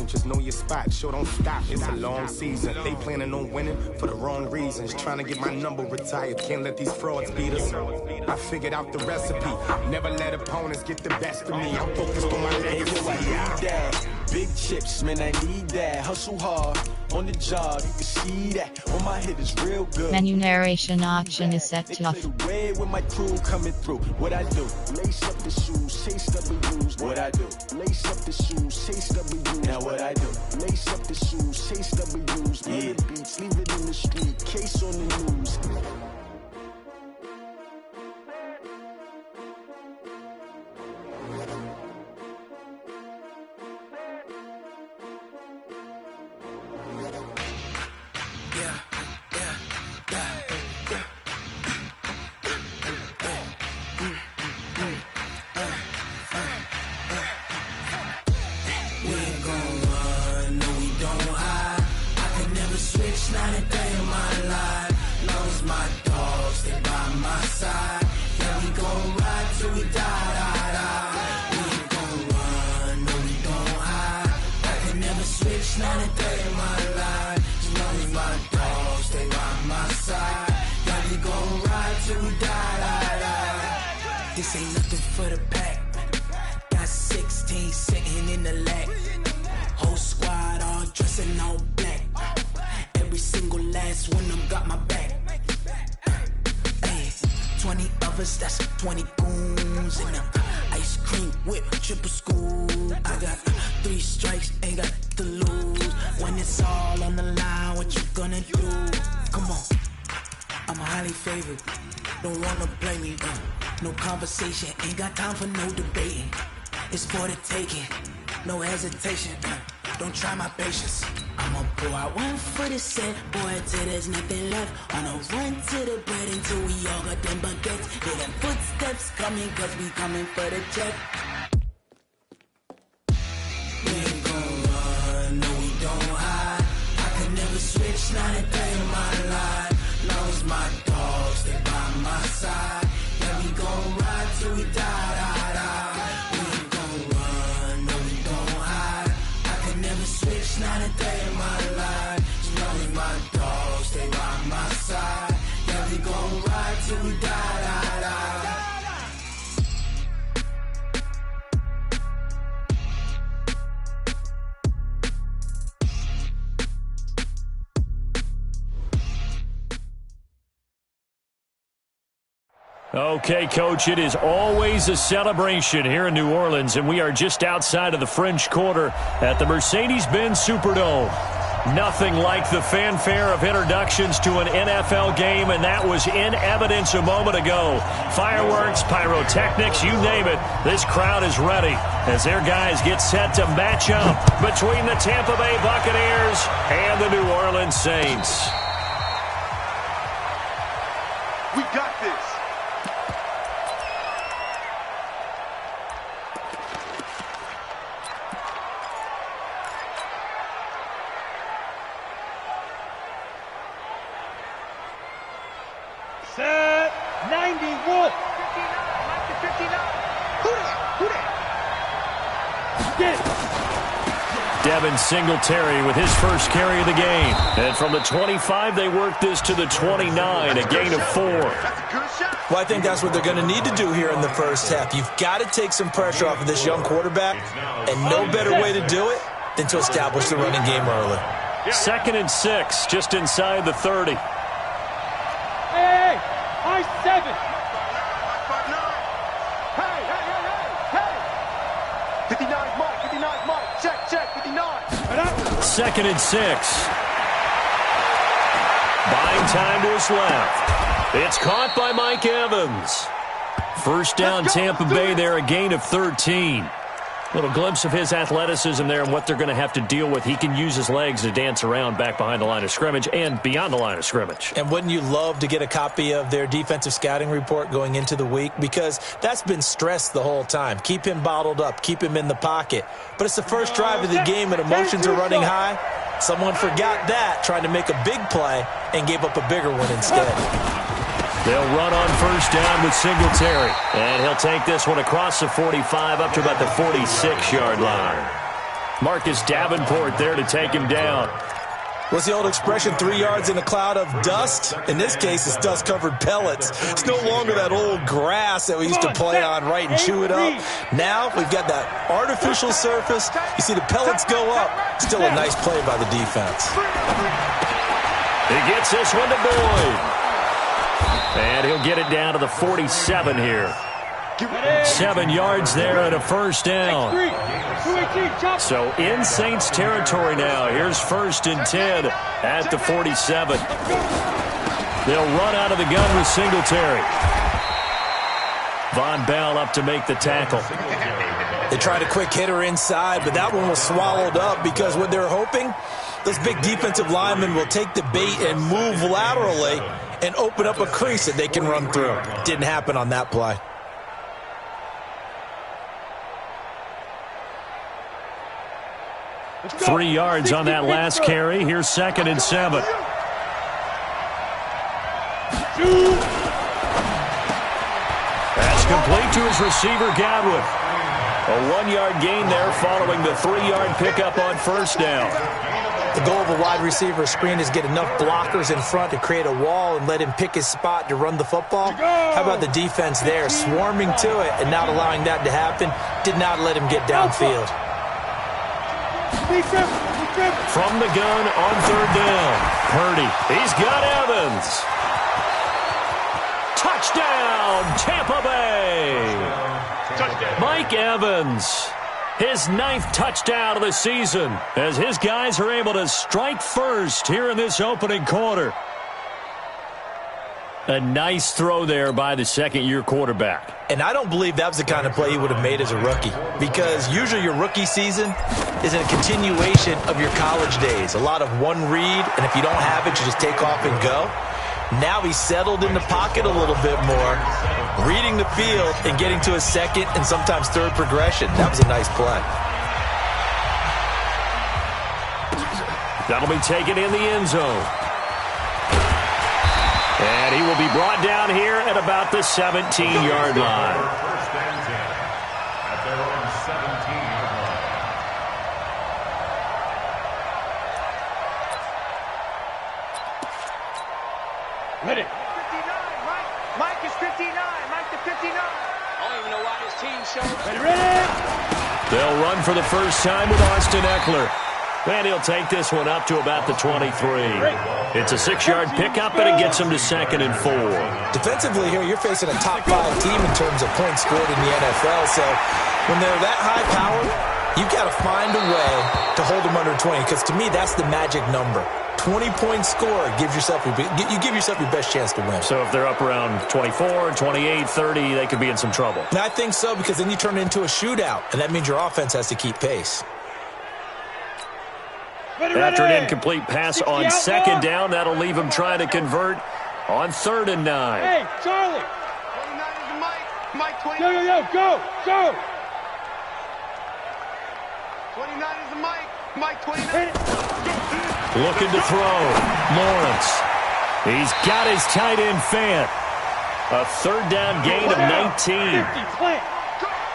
reason. Just know your spot, sure don't stop. It's a long season. They planning on winning for the wrong reasons. Trying to get my number retired. Can't let these frauds beat us. I figured out the recipe. Never let opponents get the best of me. I'm focused on my legacy. Big chips, man, I need that. Hustle hard on the job, you can see that. On my head is real good. Menu narration option is set to off. Way with my crew coming through. What I do? Lace up the shoes, chase W's. What I do? Lace up the shoes, chase W's. Now what I do? Lace up the shoes, chase W's. Yeah, beats, leave it in the street. Case on the news. This ain't nothing for the pack. Got 16 sitting in the lap. Whole squad all dressing all black. Every single last one of them got my back. Hey, 20 of us, that's 20 goons in them. Ice cream whip, triple school. I got 3 strikes, ain't got to lose. When it's all on the line, what you gonna do? Come on, I'm highly favored. Don't wanna play me, no conversation, ain't got time for no debating. It's for the taking, no hesitation. Don't try my patience. I'ma pull out one for the set, boy, till there's nothing left. On a run to the bread until we all got them baguettes. Hear them footsteps coming, cause we coming for the check. We ain't gon' run, no we don't hide. I could never switch, not a day in my life. Long as my dogs, they by my side. Yeah, we gon' ride till we die. We ain't gon' run, no we don't hide. I could never switch, not a day in my life. As long as my dogs, they by my side. Yeah, we gon' ride till we die. Okay, Coach, it is always a celebration here in New Orleans, and we are just outside of the French Quarter at the Mercedes-Benz Superdome. Nothing like the fanfare of introductions to an NFL game, and that was in evidence a moment ago. Fireworks, pyrotechnics, you name it. This crowd is ready as their guys get set to match up between the Tampa Bay Buccaneers and the New Orleans Saints. We got this. Set 91. 59. Who that? Devin Singletary with his first carry of the game. And from the 25, they work this to the 29, a gain of 4. Well, I think that's what they're going to need to do here in the first half. You've got to take some pressure off of this young quarterback, and no better way to do it than to establish the running game early. 2nd and 6, just inside the 30. Hey, I 7. Hey. 59's Mike, 59's Mike. Check, 59. 2nd and 6. Buying time to his left. It's caught by Mike Evans. First down, Tampa Bay there, a gain of 13. Little glimpse of his athleticism there and what they're going to have to deal with. He can use his legs to dance around back behind the line of scrimmage and beyond the line of scrimmage. And wouldn't you love to get a copy of their defensive scouting report going into the week? Because that's been stressed the whole time. Keep him bottled up. Keep him in the pocket. But it's the first drive of the game and emotions are running high. Someone forgot that, trying to make a big play, and gave up a bigger one instead. They'll run on first down with Singletary. And he'll take this one across the 45 up to about the 46-yard line. Marcus Davenport there to take him down. What's the old expression, 3 yards in a cloud of dust? In this case, it's dust-covered pellets. It's no longer that old grass that we used to play on, right, and chew it up. Now we've got that artificial surface. You see the pellets go up. Still a nice play by the defense. He gets this one to Boyd. And he'll get it down to the 47 here. 7 yards there and a first down. So in Saints territory now. Here's 1st and 10 at the 47. They'll run out of the gun with Singletary. Von Bell up to make the tackle. They tried a quick hitter inside, but that one was swallowed up because what they're hoping, those big defensive linemen will take the bait and move laterally and open up a crease that they can run through. Didn't happen on that play. Go. 3 yards on that last carry. Here's 2nd and 7. That's complete to his receiver, Godwin. A 1-yard gain there following the 3-yard pickup on first down. The goal of a wide receiver screen is get enough blockers in front to create a wall and let him pick his spot to run the football. How about the defense there, swarming to it and not allowing that to happen? Did not let him get downfield. From the gun on 3rd down. Purdy. He's got Evans. Touchdown, Tampa Bay. Mike Evans. His 9th touchdown of the season as his guys are able to strike first here in this opening quarter. A nice throw there by the 2nd-year quarterback. And I don't believe that was the kind of play he would have made as a rookie, because usually your rookie season is a continuation of your college days. A lot of one read, and if you don't have it, you just take off and go. Now he's settled in the pocket a little bit more, reading the field and getting to a 2nd and sometimes 3rd progression. That was a nice play. That'll be taken in the end zone. And he will be brought down here at about the 17-yard line. Ready. 59, Mike is 59. Mike to 59. I don't even know why this team showed. Ready. They'll run for the first time with Austin Eckler. And he'll take this one up to about the 23. It's a 6-yard pickup, and it gets him to 2nd and 4. Defensively here, you're facing a top 5 team in terms of points scored in the NFL. So when they're that high powered, you've got to find a way to hold them under 20, because to me, that's the magic number. 20-point score gives yourself you give yourself your best chance to win. So if they're up around 24, 28, 30, they could be in some trouble. And I think so, because then you turn it into a shootout, and that means your offense has to keep pace. After an incomplete pass on 2nd down, that'll leave him trying to convert on 3rd and 9. Hey, Charlie. 29 is Mike. Mike 29. Go. 29 is Mike. Mike 29. Looking to throw. Lawrence. He's got his tight end Fant. A 3rd down gain of 19.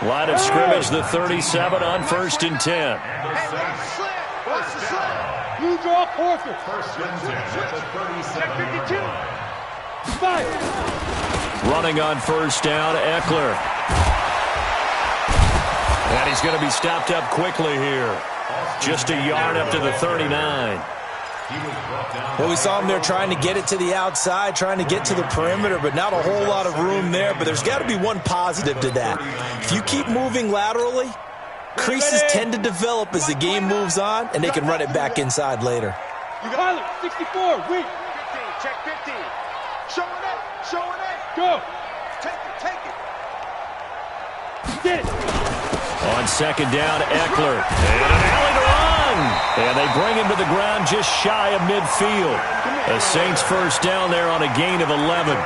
Line of scrimmage, the 37 on 1st and 10. Watch the slip. Blue draw quarter. First and 10 at the 32. 5. Running on first down, Eckler. And he's going to be stopped up quickly here. Just a yard up to the 39. Well, we saw him there trying to get it to the outside, trying to get to the perimeter, but not a whole lot of room there. But there's got to be one positive to that. If you keep moving laterally, creases tend to develop as the game moves on, and they can run it back inside later. You got it. 64. Weak. 15. Check 15. Showing it. Go. Take it. Get it. On 2nd down, Eckler. And an alley to run. And they bring him to the ground just shy of midfield. The Saints first down there on a gain of 11.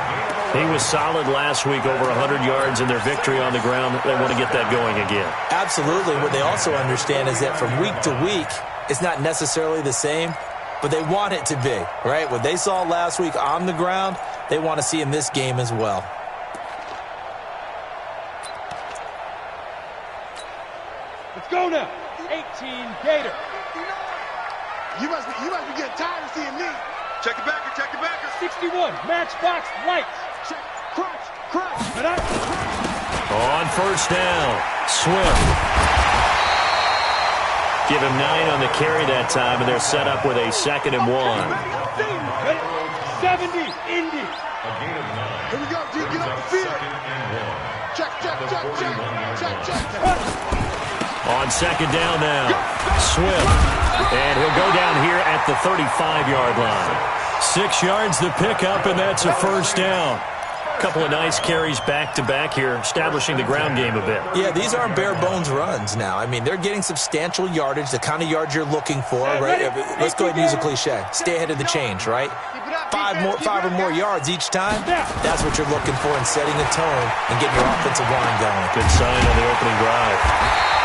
He was solid last week, over 100 yards in their victory on the ground. They want to get that going again. Absolutely. What they also understand is that from week to week, it's not necessarily the same, but they want it to be, right? What they saw last week on the ground, they want to see in this game as well. Let's go now. 18 game. You must be getting tired of seeing me. Check the backer, check the backer. 61, matchbox, lights. Check, crunch. On first down, Swift. Give him 9 on the carry that time, and they're set up with a 2nd and 1. 70, Indy. Here we go, D. Get up the field. Check. On 2nd down now, Swift. And he'll go down here at the 35-yard line. 6 yards to pick up, and that's a first down. Couple of nice carries back-to-back here, establishing the ground game a bit. Yeah, these aren't bare-bones runs now. I mean, they're getting substantial yardage, the kind of yards you're looking for, right? Let's go ahead and use a cliche. Stay ahead of the change, right? 5 or more yards each time, that's what you're looking for in setting a tone and getting your offensive line going. Good sign on the opening drive.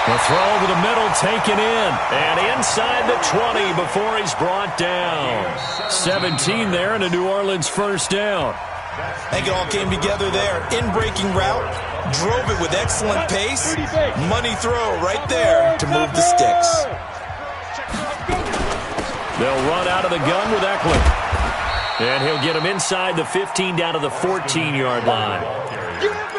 The throw over the middle, taken in, and inside the 20 before he's brought down. 17 there, and a New Orleans first down. I think it all came together there. In-breaking route, drove it with excellent pace. Money throw right there to move the sticks. They'll run out of the gun with Eckler. And he'll get him inside the 15 down to the 14-yard line.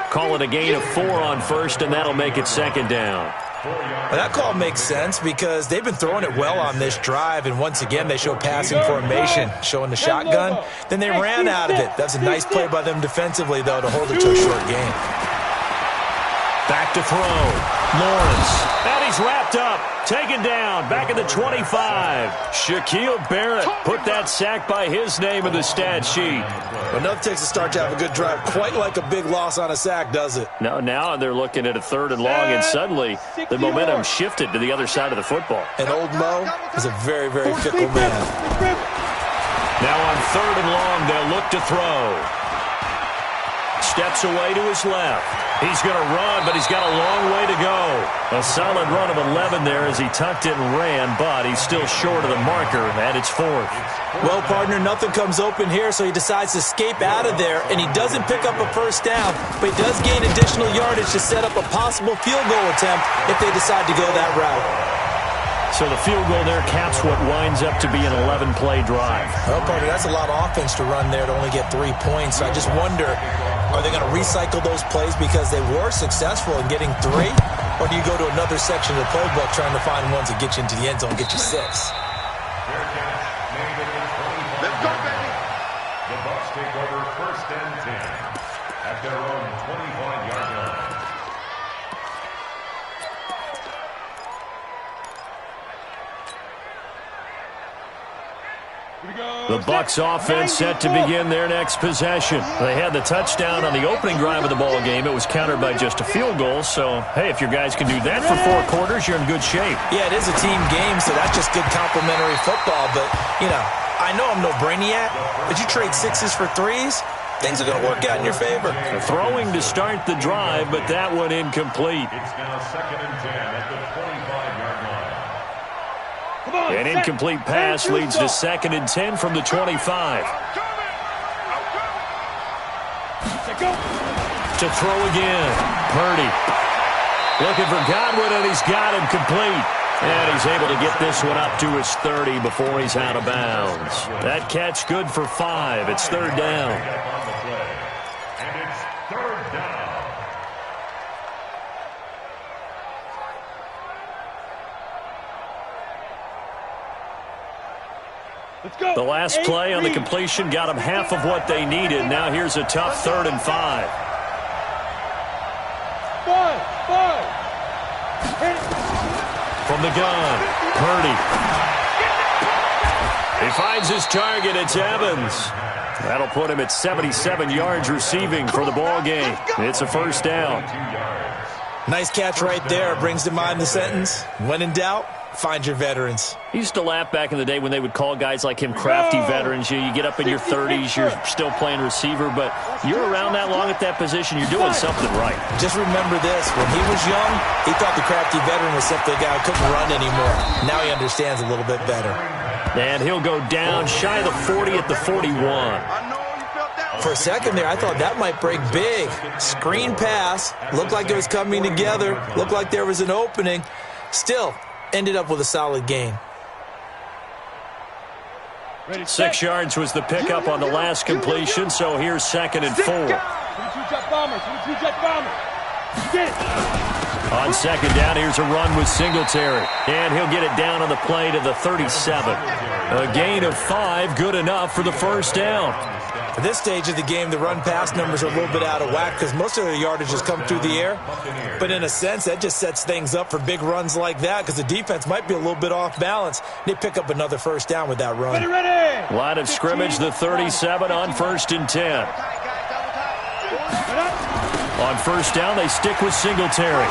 Call it a gain of 4 on first, and that'll make it 2nd down. Well, that call makes sense because they've been throwing it well on this drive, and once again they show passing formation, showing the shotgun. Then they ran out of it. That's a nice play by them defensively, though, to hold it to a short game. Back to throw. Lawrence. And he's wrapped up. Taken down. Back at the 25. Shaquille Barrett put that sack by his name in the stat sheet. Well, nothing takes a start to have a good drive quite like a big loss on a sack, does it? No, now they're looking at a 3rd and long, and suddenly the momentum shifted to the other side of the football. And old Mo is a very, very fickle man. Now on 3rd and long, they'll look to throw. Steps away to his left. He's going to run, but he's got a long way to go. A solid run of 11 there as he tucked it and ran, but he's still short of the marker, and it's 4th. Well, partner, nothing comes open here, so he decides to escape out of there, and he doesn't pick up a first down, but he does gain additional yardage to set up a possible field goal attempt if they decide to go that route. So the field goal there caps what winds up to be an 11-play drive. Well, partner, that's a lot of offense to run there to only get 3 points. So I just wonder, are they going to recycle those plays because they were successful in getting 3? Or do you go to another section of the playbook trying to find ones that get you into the end zone and get you 6? Let's go, baby. The Bucs take over 1st and 10 at their own 25-yard line. The Bucs offense set to begin their next possession. They had the touchdown on the opening drive of the ball game. It was countered by just a field goal. So, hey, if your guys can do that for 4 quarters, you're in good shape. Yeah, it is a team game, so that's just good complimentary football. But, you know, I know I'm no brainiac, but you trade 6s for 3s, things are going to work out in your favor. Throwing to start the drive, but that one incomplete. It's now 2nd and 10 at the 25-yard line. An incomplete pass leads to 2nd and 10 from the 25. To throw again. Purdy. Looking for Godwin, and he's got him complete. And he's able to get this one up to his 30 before he's out of bounds. That catch good for 5. It's 3rd down. And it's 3rd down. Let's go. The last play on the completion got them half of what they needed. Now here's a tough 3rd and 5. 5. From the gun, Purdy. He finds his target. It's Evans. That'll put him at 77 yards receiving for the ball game. It's a first down. Nice catch right there. Brings to mind the sentence, when in doubt, find your veterans. He used to laugh back in the day when they would call guys like him crafty veterans. You get up in your 30s, you're still playing receiver, but you're around that long at that position, you're doing something right. Just remember this. When he was young, he thought the crafty veteran was simply a guy who couldn't run anymore. Now he understands a little bit better. And he'll go down shy of the 40 at the 41. For a second there, I thought that might break big. Screen pass. Looked like it was coming together. Looked like there was an opening. Still, ended up with a solid gain. 6 yards was the pickup on the last completion, so here's 2nd and 4. On 2nd down, here's a run with Singletary. And he'll get it down on the play to the 37. A gain of 5, good enough for the first down. At this stage of the game, the run-pass numbers are a little bit out of whack because most of their yardage has come through the air. But in a sense, that just sets things up for big runs like that because the defense might be a little bit off balance. They pick up another first down with that run. Line of scrimmage, the 37 on 1st and 10. On 1st down, they stick with Singletary.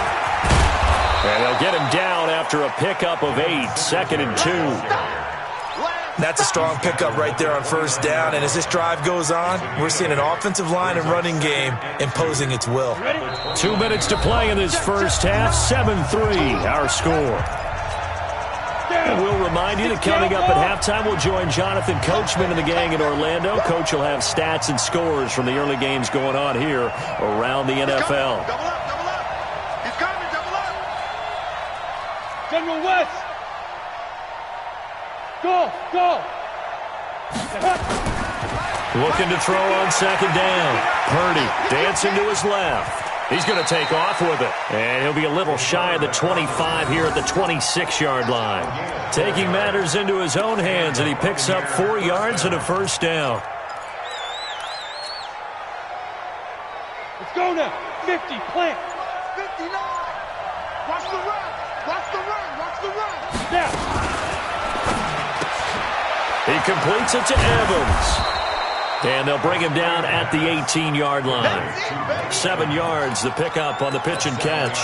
And they'll get him down after a pickup of 8, 2nd and 2. That's a strong pickup right there on 1st down. And as this drive goes on, we're seeing an offensive line and running game imposing its will. 2 minutes to play in this first half. 7-3, our score. And we'll remind you that coming up at halftime, we'll join Jonathan Coachman and the gang in Orlando. Coach will have stats and scores from the early games going on here around the NFL. Double up, double up. He's coming, double up. General West. Go, go. Looking to throw on 2nd down. Purdy dancing to his left. He's going to take off with it. And he'll be a little shy of the 25 here at the 26-yard line. Taking matters into his own hands, and he picks up 4 yards and a first down. Let's go now. 50, plant. 59. Watch the run. Watch the run. Watch the run. Now. He completes it to Evans. And they'll bring him down at the 18-yard line. 7 yards, the pickup on the pitch and catch.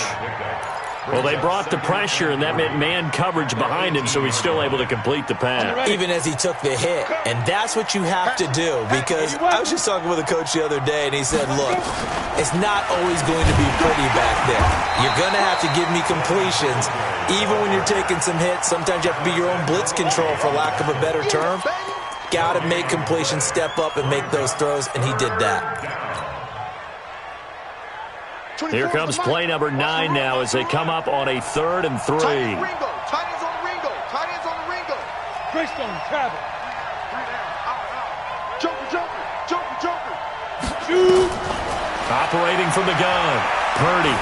Well, they brought the pressure, and that meant man coverage behind him, so he's still able to complete the pass. Even as he took the hit. And that's what you have to do, because I was just talking with a coach the other day, and he said, look, it's not always going to be pretty back there. You're going to have to give me completions. Even when you're taking some hits, sometimes you have to be your own blitz control, for lack of a better term. Got to make completions, step up, and make those throws, and he did that. Here comes play number 9 now as they come up on a 3rd and 3. Tight ends on the Ringo. Tight ends on the Ringo. Greystone, travel. Joker, joker, joker, joker. Shoot. Operating from the gun. Purdy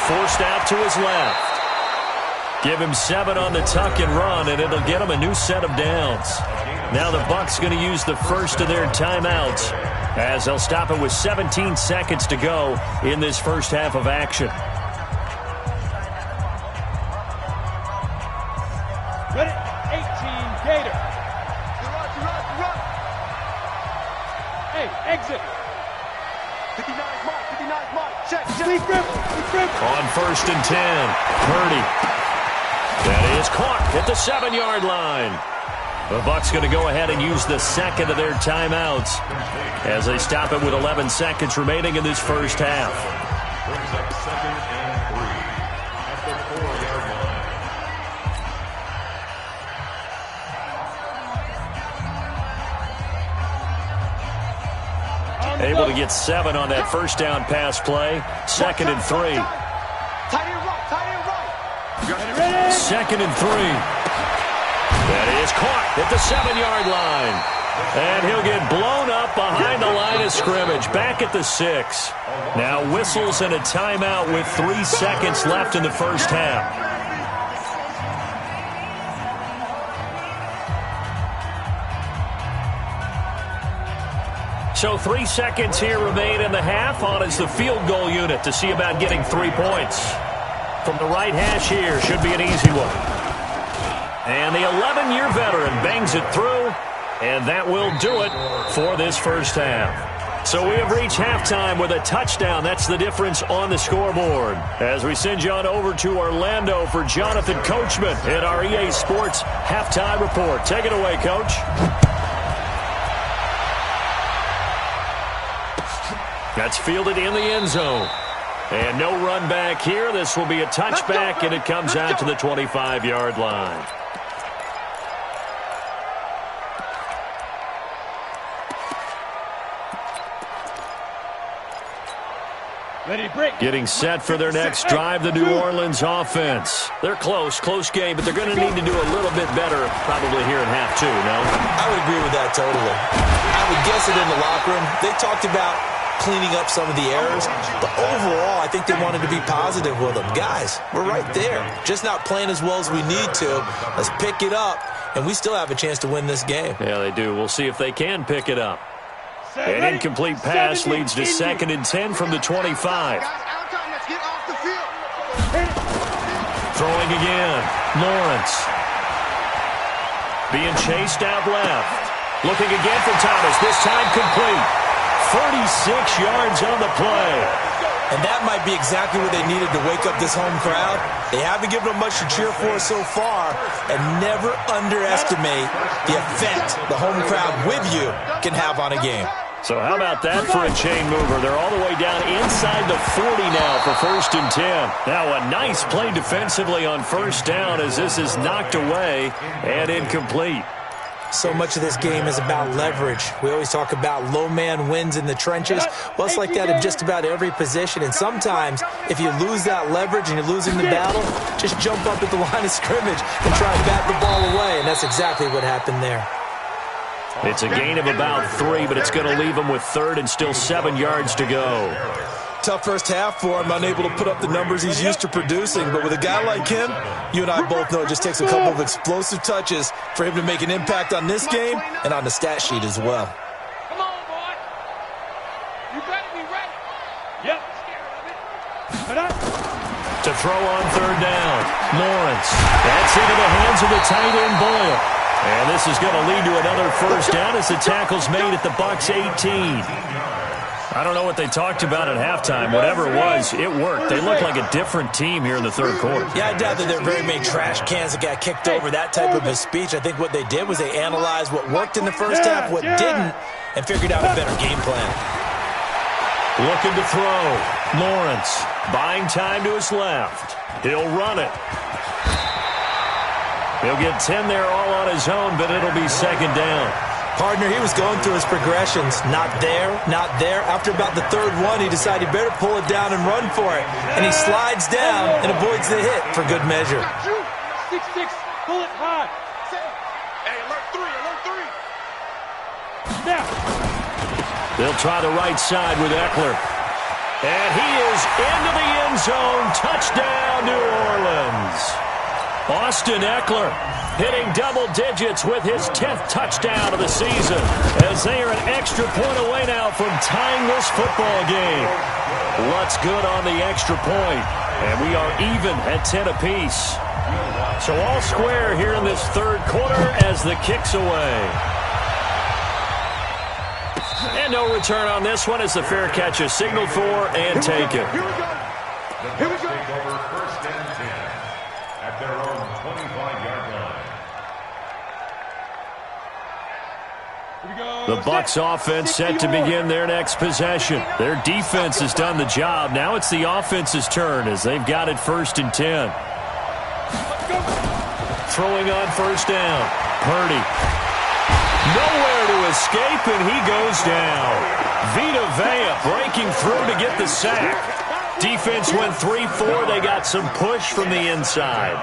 forced out to his left. Give him 7 on the tuck and run, and it'll get him a new set of downs. Now the Bucs going to use the first of their timeouts as they'll stop it with 17 seconds to go in this first half of action. Ready? 18, Gator. Run. Hey, exit. 59 mark, 59 mark. Check. Leave grip. On 1st and 10, Purdy. That is caught at the 7-yard line. The Bucs going to go ahead and use the second of their timeouts as they stop it with 11 seconds remaining in this first half. Brings up 2nd and 3 at the 4-yard line. Able to get 7 on that first down pass play. 2nd and 3. Tight end right. 2nd and 3. That is caught at the 7-yard line. And he'll get blown up behind the line of scrimmage, back at the 6. Now whistles and a timeout with 3 seconds left in the first half. So 3 seconds here remain in the half. On is the field goal unit to see about getting 3 points. From the right hash here, should be an easy one. And the 11-year veteran bangs it through, and that will do it for this first half. So we have reached halftime with a touchdown. That's the difference on the scoreboard. As we send you on over to Orlando for Jonathan Coachman in our EA Sports Halftime Report. Take it away, Coach. That's fielded in the end zone. And no run back here. This will be a touchback, and it comes out to the 25-yard line. Getting set for their next drive, the New Orleans offense. They're close game, but they're going to need to do a little bit better probably here in half two, no? I would agree with that totally. I would guess it in the locker room. They talked about cleaning up some of the errors, but overall, I think they wanted to be positive with them. Guys, we're right there. Just not playing as well as we need to. Let's pick it up, and we still have a chance to win this game. Yeah, they do. We'll see if they can pick it up. An incomplete pass leads to 2nd and 10 from the 25. Throwing again. Lawrence. Being chased out left. Looking again for Thomas. This time complete. 36 yards on the play. And that might be exactly what they needed to wake up this home crowd. They haven't given them much to cheer for so far. And never underestimate the effect the home crowd with you can have on a game. So how about that for a chain mover? They're all the way down inside the 40 now for 1st and 10. Now a nice play defensively on 1st down as this is knocked away and incomplete. So much of this game is about leverage. We always talk about low man wins in the trenches. Well, it's like that in just about every position. And sometimes if you lose that leverage and you're losing the battle, just jump up at the line of scrimmage and try and bat the ball away. And that's exactly what happened there. It's a gain of about 3, but it's going to leave him with 3rd and still 7 yards to go. Tough first half for him, unable to put up the numbers he's used to producing. But with a guy like him, you and I both know it just takes a couple of explosive touches for him to make an impact on this game and on the stat sheet as well. Come on, boy. You better be ready. Yep. To throw on 3rd down. Lawrence. That's into the hands of the tight end, Boyle. And this is going to lead to another 1st down as the tackle's made at the Bucs 18. I don't know what they talked about at halftime. Whatever it was, it worked. They look like a different team here in the 3rd quarter. Yeah, I doubt that there are very many trash cans that got kicked over, that type of a speech. I think what they did was they analyzed what worked in the first half, what didn't, and figured out a better game plan. Looking to throw. Lawrence buying time to his left. He'll run it. He'll get 10 there all on his own, but it'll be 2nd down. Partner, he was going through his progressions. Not there, not there. After about the 3rd one, he decided he better pull it down and run for it. And he slides down and avoids the hit for good measure. 6-6, pull it high. Hey, alert 3. Now. They'll try the right side with Eckler. And he is into the end zone. Touchdown, New Orleans. Austin Eckler hitting double digits with his 10th touchdown of the season as they are an extra point away now from tying this football game. What's good on the extra point? And we are even at 10 apiece. So all square here in this 3rd quarter as the kick's away. And no return on this one as the fair catch is signaled for and taken. Here we go. Here we go. Take over 1st and 10 at their own 25-yard line. The Bucs offense set to begin their next possession. Their defense has done the job. Now it's the offense's turn as they've got it 1st and 10. Throwing on 1st down. Purdy. Nowhere to escape, and he goes down. Vita Vea breaking through to get the sack. Defense went 3-4. They got some push from the inside.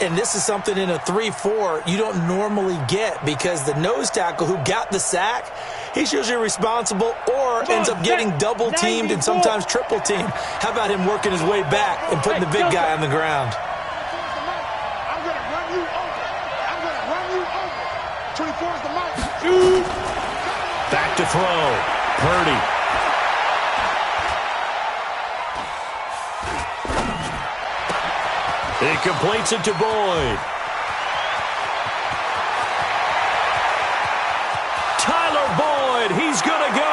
And this is something in a 3-4 you don't normally get because the nose tackle who got the sack, he's usually responsible or ends up getting double-teamed and sometimes triple-teamed. How about him working his way back and putting the big guy on the ground? I'm going to run you over. I'm going to run you over. 24 is the mark. Back to throw. Purdy. He completes it to Boyd. Tyler Boyd, he's going to go.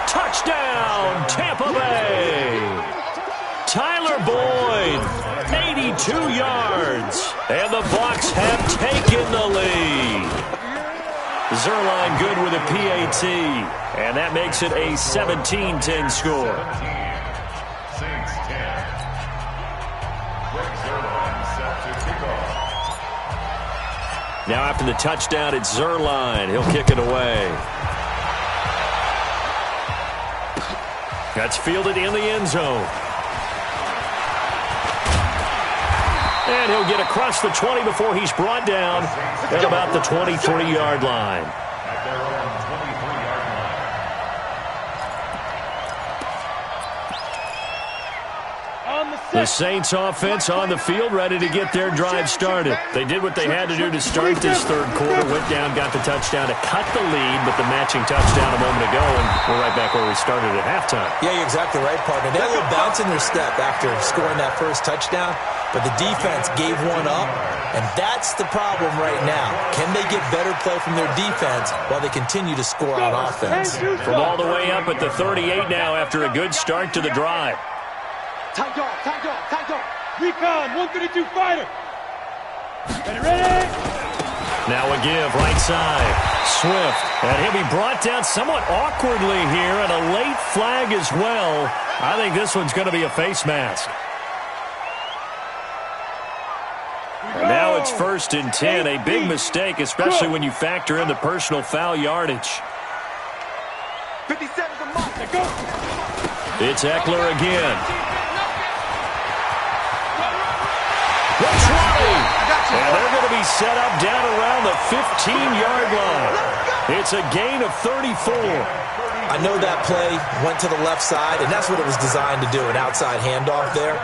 Touchdown, Tampa Bay. Tyler Boyd, 82 yards. And the Bucs have taken the lead. Zerline good with a PAT. And that makes it a 17-10 score. Now after the touchdown, it's Zerline. He'll kick it away. That's fielded in the end zone. And he'll get across the 20 before he's brought down at about the 23-yard line. At their own 23-yard line. The Saints offense on the field, ready to get their drive started. They did what they had to do to start this third quarter, went down, got the touchdown to cut the lead, but the matching touchdown a moment ago, and we're right back where we started at halftime. Yeah, you're exactly right, partner. They had a little bounce in their step after scoring that first touchdown, but the defense gave one up, and that's the problem right now. Can they get better play from their defense while they continue to score on offense? From all the way up at the 38 now after a good start to the drive. Tight dog, tight dog, tight dog. Recon, 132 fighter. Ready? Now a give, right side. Swift, and he'll be brought down somewhat awkwardly here, and a late flag as well. I think this one's going to be a face mask. And now it's 1st and 10, a big mistake, especially when you factor in the personal foul yardage. 57 to Mike. It's Eckler again. The 20. And they're going to be set up down around the 15-yard line. It's a gain of 34. I know that play went to the left side, and that's what it was designed to do, an outside handoff there.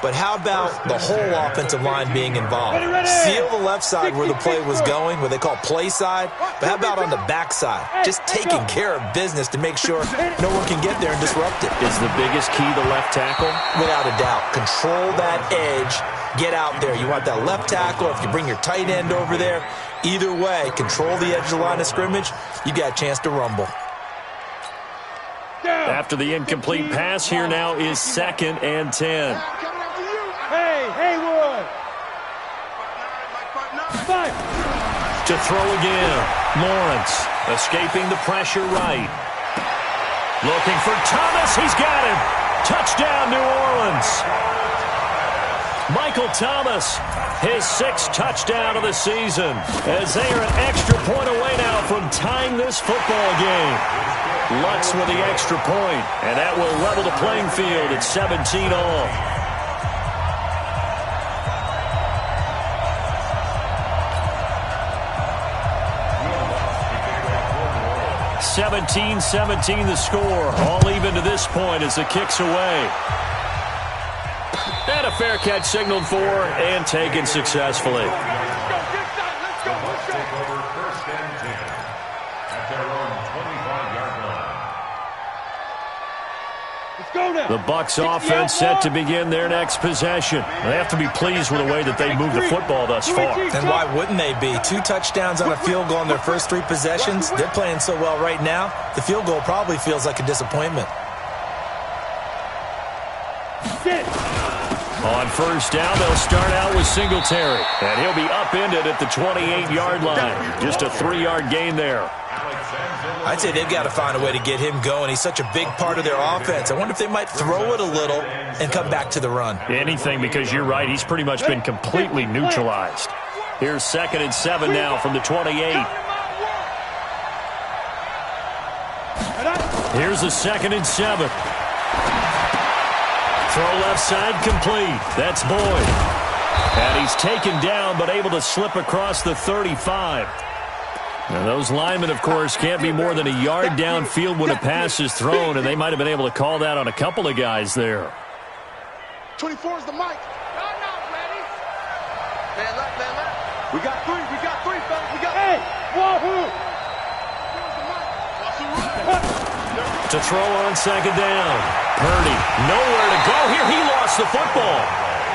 But how about the whole offensive line being involved? Seal the left side where the play was going, what they call play side. But how about on the back side? Just taking care of business to make sure no one can get there and disrupt it. Is the biggest key the left tackle? Without a doubt. Control that edge. Get out there. You want that left tackle. If you bring your tight end over there, either way, control the edge of the line of scrimmage, you got a chance to rumble. After the incomplete pass, here now is 2nd and 10. Hey, Haywood. To throw again. Lawrence escaping the pressure right. Looking for Thomas. He's got him. Touchdown, New Orleans. Michael Thomas, his 6th touchdown of the season, as they are an extra point away now from tying this football game. Lutz with the extra point, and that will level the playing field at 17 all. 17-17 the score. All even to this point as the kick's away. And a fair catch signaled for and taken successfully. Take over 1st and 10 at their own 25-yard line. Let's go now. The Bucs offense set to begin their next possession. They have to be pleased with the way that they moved the football thus far. And why wouldn't they be? 2 touchdowns on a field goal in their first 3 possessions. They're playing so well right now, the field goal probably feels like a disappointment. On 1st down, they'll start out with Singletary. And he'll be upended at the 28-yard line. Just a 3-yard gain there. I'd say they've got to find a way to get him going. He's such a big part of their offense. I wonder if they might throw it a little and come back to the run. Anything, because you're right. He's pretty much been completely neutralized. Here's 2nd and 7 now from the 28. Here's the 2nd and 7. Throw left side complete. That's Boyd. And he's taken down but able to slip across the 35. Now those linemen, of course, can't be more than a yard downfield when a pass is thrown, and they might have been able to call that on a couple of guys there. 24 is the mic. Man left, man left. We got 3, fellas. We got hey, wahoo. To throw on 2nd down. Purdy, nowhere to go here. He lost the football.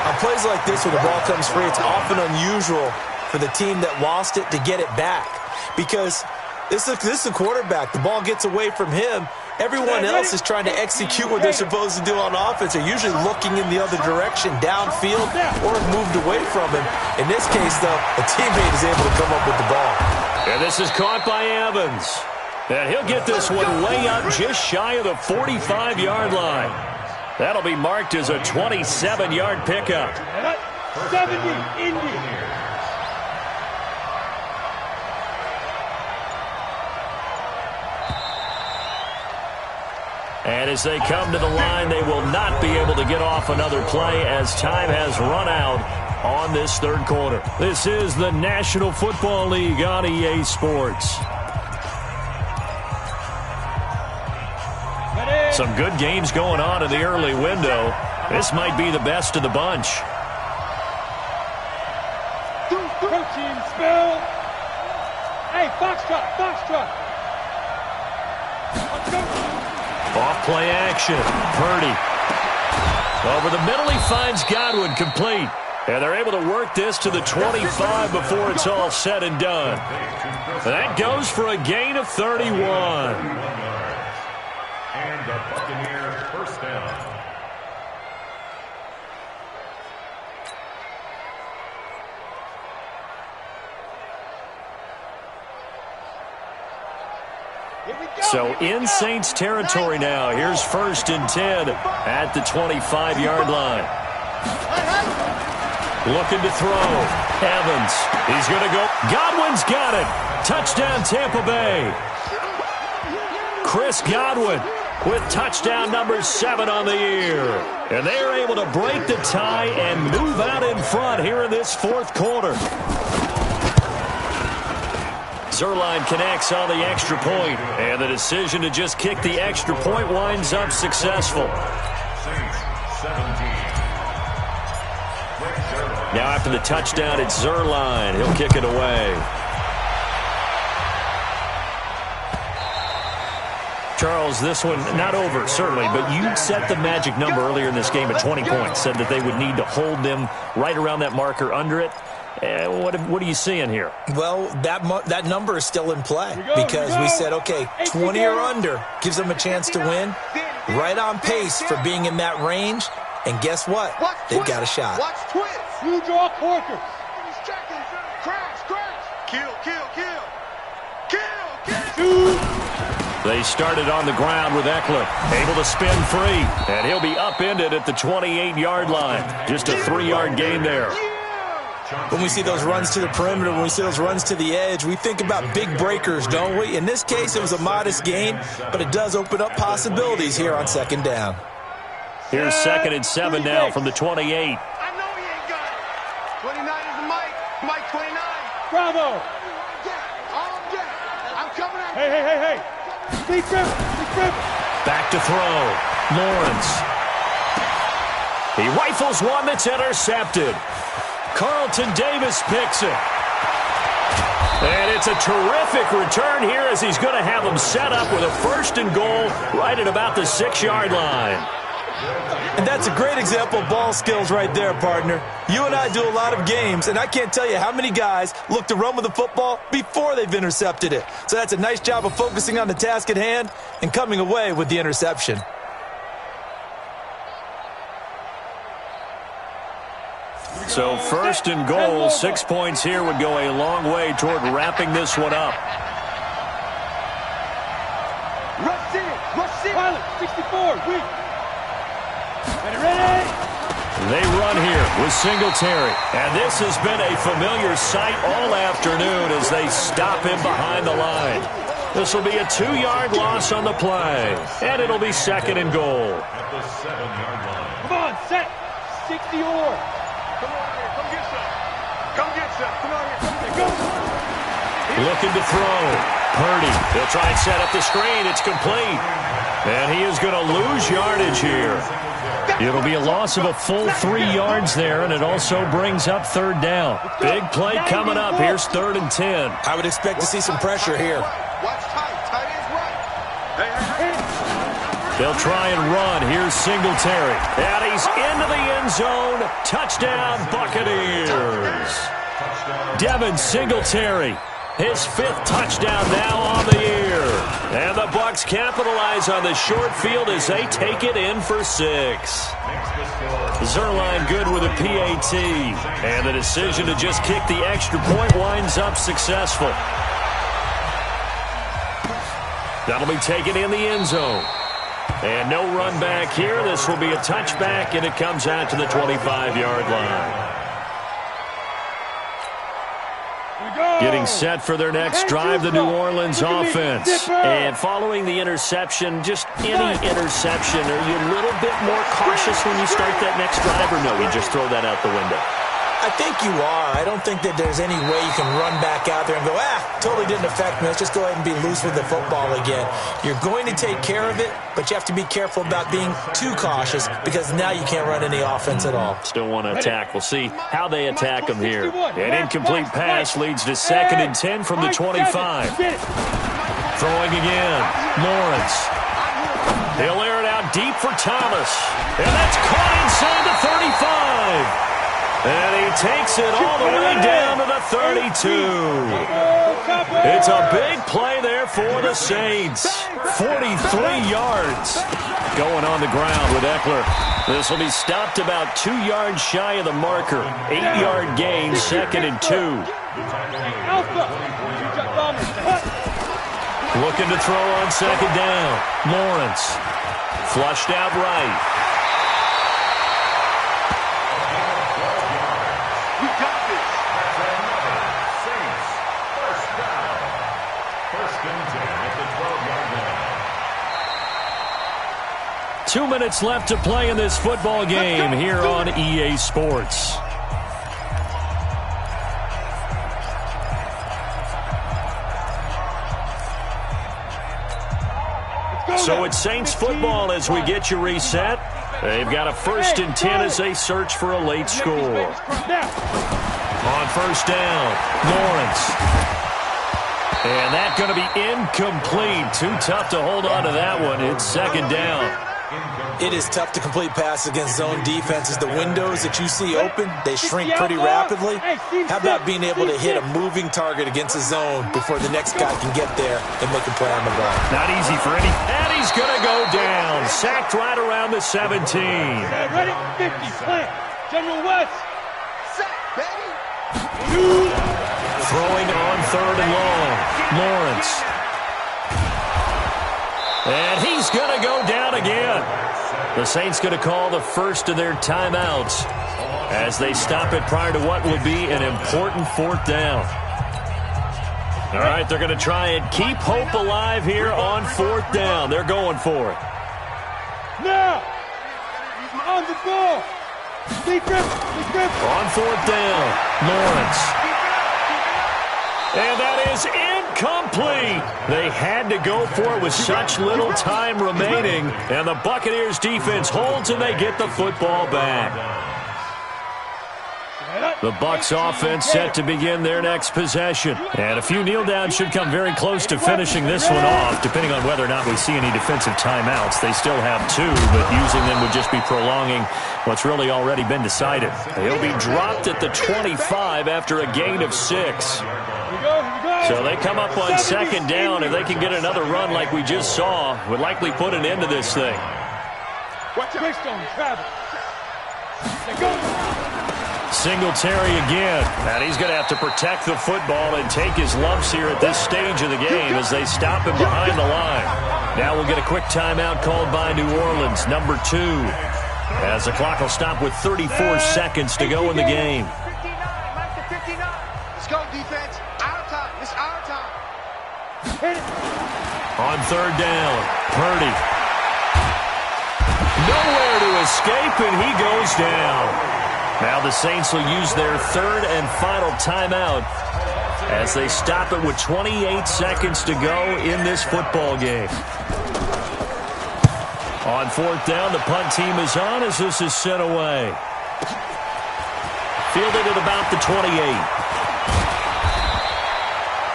On plays like this when the ball comes free, it's often unusual for the team that lost it to get it back. Because this is a quarterback. The ball gets away from him. Everyone else is trying to execute what they're supposed to do on offense. They're usually looking in the other direction, downfield, or have moved away from him. In this case, though, a teammate is able to come up with the ball. And this is caught by Evans. And he'll get this one way up just shy of the 45-yard line. That'll be marked as a 27-yard pickup. 70, Indy. And as they come to the line, they will not be able to get off another play as time has run out on this third quarter. This is the National Football League on EA Sports. Some good games going on in the early window. This might be the best of the bunch. Protein spill. Hey, foxtrot, foxtrot. Let's go. Off play action. Purdy. Over the middle, he finds Godwin complete. And they're able to work this to the 25 before it's all said and done. That goes for a gain of 31. And the Buccaneers first down. So in Saints territory now. Here's 1st and 10 at the 25-yard line. Looking to throw. Evans. He's going to go. Godwin's got it. Touchdown Tampa Bay. Chris Godwin with touchdown number 7 on the year. And they are able to break the tie and move out in front here in this fourth quarter. Zerline connects on the extra point, and the decision to just kick the extra point winds up successful. Now after the touchdown, it's Zerline. He'll kick it away. Charles, this one not over, certainly, but you set the magic number earlier in this game at 20 points, said that they would need to hold them right around that marker under it. What are you seeing here? Well, that number is still in play because we said, okay, 20 or under gives them a chance to win. Right on pace for being in that range. And guess what? They've got a shot. Watch twist. You draw quarters. Crash, crash. Kill, kill, kill. Kill, kill. They started on the ground with Eckler, able to spin free, and he'll be upended at the 28-yard line. Just a 3-yard gain there. When we see those runs to the perimeter, when we see those runs to the edge, we think about big breakers, don't we? In this case, it was a modest gain, but it does open up possibilities here on 2nd down. Here's 2nd and 7 now from the 28. I know he ain't got it. 29 is the Mike. Mike 29. Bravo. I'm coming at you. Hey. Speed grip. Back to throw. Lawrence. He rifles one that's intercepted. Carlton Davis picks it. And it's a terrific return here as he's going to have them set up with a 1st and goal right at about the 6-yard line. And that's a great example of ball skills right there, partner. You and I do a lot of games, and I can't tell you how many guys look to run with the football before they've intercepted it. So that's a nice job of focusing on the task at hand and coming away with the interception. So 1st and goal, 6 points here would go a long way toward wrapping this one up. Rush in. Pilot, 64, weak. Ready. They run here with Singletary. And this has been a familiar sight all afternoon as they stop him behind the line. This will be a 2-yard loss on the play. And it'll be 2nd and goal. At the 7-yard line. Come on, set. 60 or. Come on here. Come get some. Come get some. Come on here. Go. Looking to throw. Purdy. He'll try and set up the screen. It's complete. And he is going to lose yardage here. It'll be a loss of a full 3 yards there, and it also brings up 3rd down. Big play coming up. Here's 3rd and 10. I would expect to see some pressure here. Watch tight. Tight ends right. They'll try and run. Here's Singletary. And he's into the end zone. Touchdown, Buccaneers. Devin Singletary. His 5th touchdown now on the year. And the Bucs capitalize on the short field as they take it in for 6. Zerline good with a PAT. And the decision to just kick the extra point winds up successful. That'll be taken in the end zone. And no run back here. This will be a touchback, and it comes out to the 25-yard line. Getting set for their next drive, the New Orleans offense. And following the interception, just any interception, are you a little bit more cautious when you start that next drive, or no, you just throw that out the window? I think you are. I don't think that there's any way you can run back out there and go, totally didn't affect me. Let's just go ahead and be loose with the football again. You're going to take care of it, but you have to be careful about being too cautious because now you can't run any offense at all. Still want to attack. We'll see how they attack them here. An incomplete pass leads to 2nd and 10 from the 25. Throwing again. Lawrence. He'll air it out deep for Thomas. And that's caught inside the 35. And he takes it all the way down to the 32. It's a big play there for the Saints. 43 yards. Going on the ground with Eckler. This will be stopped about 2 yards shy of the marker. 8-yard gain, 2nd and 2. Looking to throw on 2nd down. Lawrence. Flushed out right. We got this. That's another Saints first down. 1st and 10 at the 12-yard line. 2 minutes left to play in this football game here on EA Sports. So it's Saints football as we get you reset. They've got a 1st and 10 as they search for a late score. On 1st down, Lawrence. And that's going to be incomplete. Too tough to hold on to that one. It's 2nd down. It is tough to complete passes against zone defenses. The windows that you see open, they shrink pretty rapidly. How about being able to hit a moving target against a zone before the next guy can get there and make a play on the ball? Not easy for any. And he's going to go down. Sacked right around the 17. Ready? 50. Plant. General West. Sack, baby. Throwing on 3rd and long. Lawrence. And he's going to go down again. The Saints going to call the first of their timeouts as they stop it prior to what will be an important 4th down. All right, they're going to try and keep hope alive here on 4th down. They're going for it. Now, on the ball. Deep grip. On 4th down, Lawrence. And that is incomplete. They had to go for it with such little time remaining. And the Buccaneers defense holds and they get the football back. The Bucs offense set to begin their next possession. And a few kneel downs should come very close to finishing this one off, depending on whether or not we see any defensive timeouts. They still have 2, but using them would just be prolonging what's really already been decided. He'll be dropped at the 25 after a gain of 6. So they come up on 2nd down. If they can get another run like we just saw, would likely put an end to this thing. Singletary again. And he's going to have to protect the football and take his lumps here at this stage of the game as they stop him behind the line. Now we'll get a quick timeout called by New Orleans, number 2. As the clock will stop with 34 seconds to go in the game. Let's go, defense. Our time. It's our time. On 3rd down, Purdy. Nowhere to escape, and he goes down. Now the Saints will use their 3rd and final timeout as they stop it with 28 seconds to go in this football game. On 4th down, the punt team is on as this is sent away. Fielded at about the 28.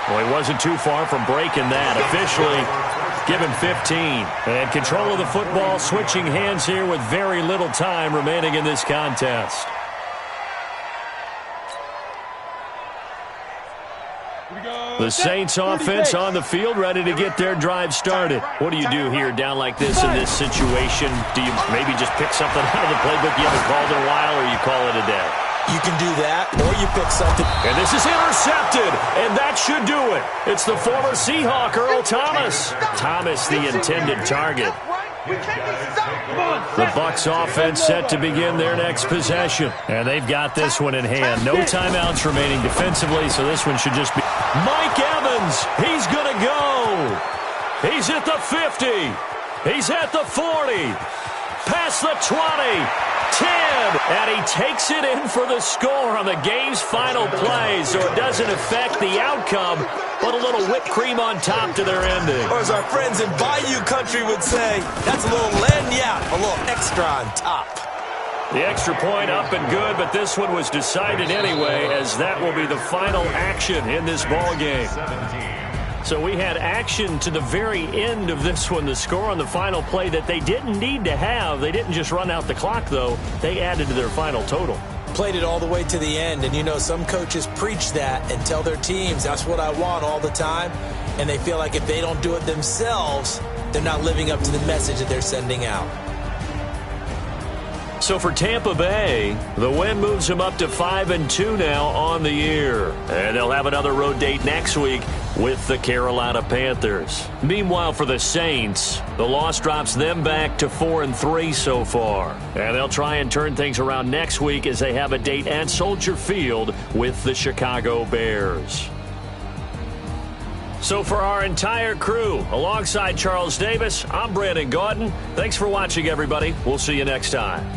Well, he wasn't too far from breaking that. Officially given 15. And control of the football switching hands here with very little time remaining in this contest. The Saints offense on the field, ready to get their drive started. What do you do here down like this in this situation? Do you maybe just pick something out of the playbook you haven't called in a while, or you call it a day? You can do that, or you pick something. And this is intercepted, and that should do it. It's the former Seahawk, Earl Thomas. Thomas, the intended target. The Bucs offense set to begin their next possession. And they've got this one in hand. No timeouts remaining defensively, so this one should just be... Mike Evans, he's going to go. He's at the 50. He's at the 40. Past the 20. 10, and he takes it in for the score on the game's final play, so it doesn't affect the outcome, but a little whipped cream on top to their ending. Or as our friends in Bayou Country would say, that's a little lagniappe, a little extra on top. The extra point up and good, but this one was decided anyway, as that will be the final action in this ball game. So we had action to the very end of this one, the score on the final play that they didn't need to have. They didn't just run out the clock, though. They added to their final total. Played it all the way to the end, and you know some coaches preach that and tell their teams, that's what I want all the time, and they feel like if they don't do it themselves, they're not living up to the message that they're sending out. So for Tampa Bay, the win moves them up to 5-2 now on the year. And they'll have another road date next week with the Carolina Panthers. Meanwhile, for the Saints, the loss drops them back to 4-3 so far. And they'll try and turn things around next week as they have a date at Soldier Field with the Chicago Bears. So for our entire crew, alongside Charles Davis, I'm Brandon Gaudin. Thanks for watching, everybody. We'll see you next time.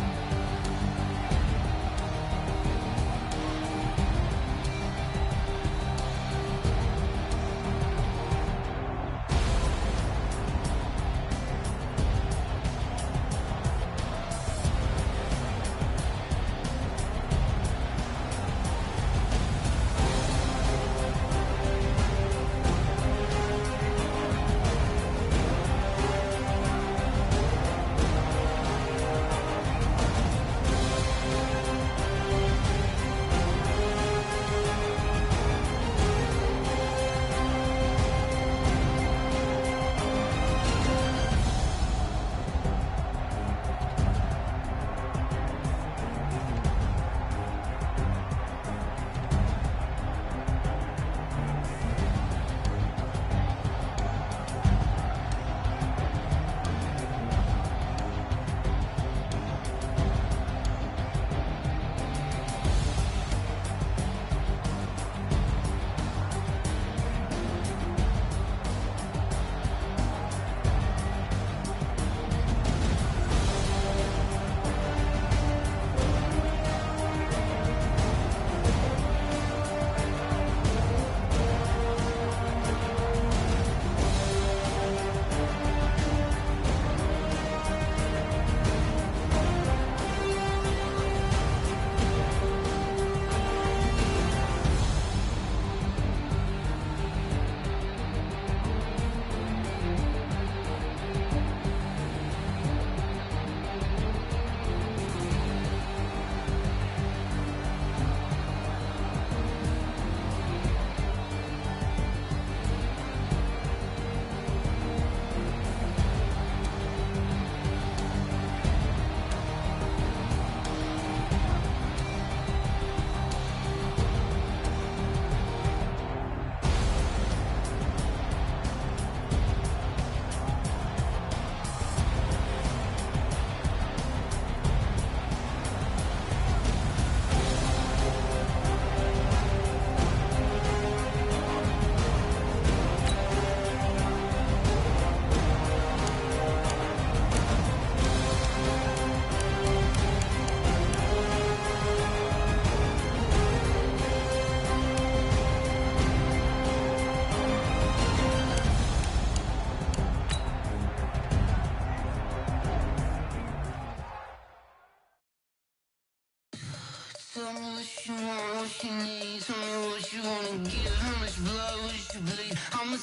Tell me what you want, what you need. Tell me what you wanna give. How much blood would you bleed? I'ma